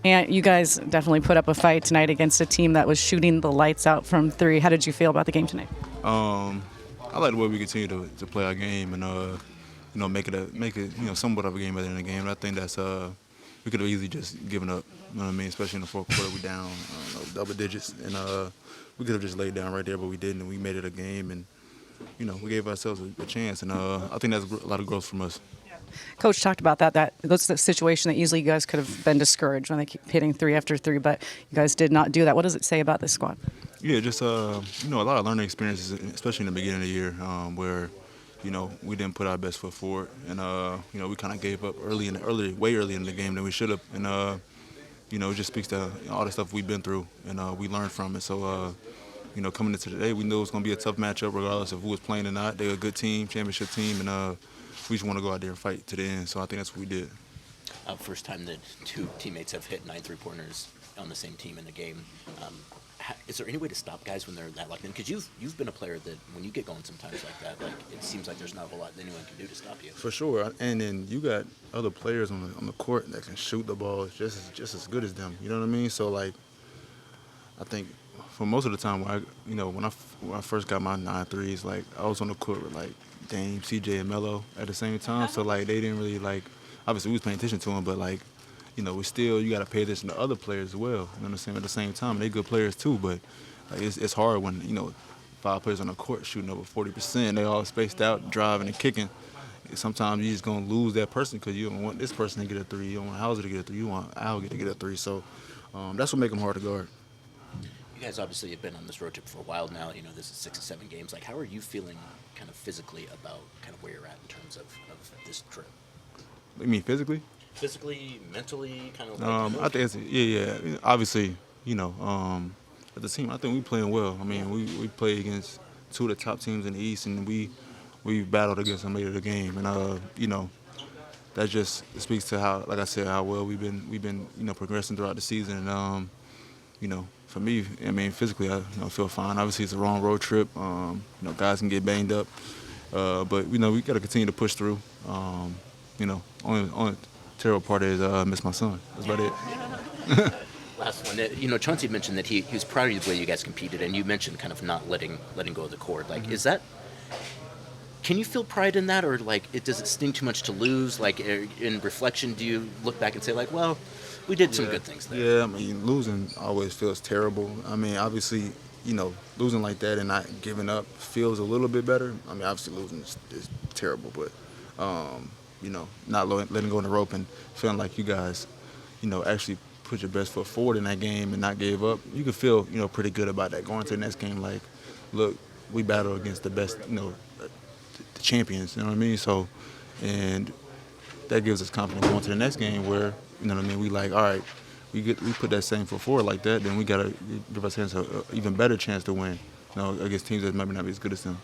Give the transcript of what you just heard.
And you guys definitely put up a fight tonight against a team that was shooting the lights out from three. How did you feel about the game tonight? I like the way we continue to play our game and make it somewhat of a game rather than a game. And I think that's we could have easily just given up. You know what I mean? Especially in the fourth quarter, we down double digits, and we could have just laid down right there, but we didn't. And we made it a game, and we gave ourselves a chance. And I think that's a lot of growth from us. Coach talked about that that's the situation that easily you guys could have been discouraged when they keep hitting three after three, but you guys did not do that. What does it say about this squad? Yeah, just a lot of learning experiences, especially in the beginning of the year, where we didn't put our best foot forward, and we kind of gave up way early in the game than we should have, and it just speaks to all the stuff we've been through, and we learned from it. So coming into today, we knew it was going to be a tough matchup regardless of who was playing or not. They're a good team, championship team, and we just want to go out there and fight to the end. So I think that's what we did. First time that two teammates have hit 9 3-pointers on the same team in a game. Is there any way to stop guys when they're that locked in? Because you've been a player that when you get going sometimes like that, it seems like there's not a whole lot that anyone can do to stop you. For sure, and then you got other players on the court that can shoot the ball just as good as them. You know what I mean? So I think for most of the time, when I first got my 9 threes, I was on the court with Dame, CJ, and Melo at the same time. So they didn't really obviously we was paying attention to them, but we still, you got to pay attention to other players as well. You know what I'm saying? At the same time, they good players too, but it's hard when 5 players on the court shooting over 40%. They all spaced out, driving and kicking. Sometimes you just gonna lose that person because you don't want this person to get a 3. You don't want Hauser to get a 3. You want Al to get a 3. So that's what makes them hard to guard. You guys obviously have been on this road trip for a while now. This is 6 or 7 games. How are you feeling kind of physically about kind of where you're at in terms of this trip? You mean physically? Physically, mentally, kind of. I think yeah. Obviously, as a team, I think we playing well. I mean, we play against 2 of the top teams in the East, and we battled against them late of the game, and that just speaks to how, like I said, how well we've been progressing throughout the season, and for me, I mean, physically, I feel fine. Obviously, it's a long road trip. Guys can get banged up, but we got to continue to push through. Only terrible part is I miss my son. That's about it. Last one. Chauncey mentioned that he was proud of the way you guys competed, and you mentioned kind of not letting go of the court. Is that? Can you feel pride in that, or does it sting too much to lose? In reflection, do you look back and say well, we did some good things there? Yeah, I mean, losing always feels terrible. I mean, obviously, losing like that and not giving up feels a little bit better. I mean, obviously losing is terrible, but not letting go of the rope and feeling like you guys, actually put your best foot forward in that game and not gave up, you can feel, pretty good about that. Going to the next game, look, we battle against the best, the champions, you know what I mean? So, and that gives us confidence going to the next game where, all right, we put that same foot forward like that, then we got to give ourselves an even better chance to win, against teams that maybe not be as good as them.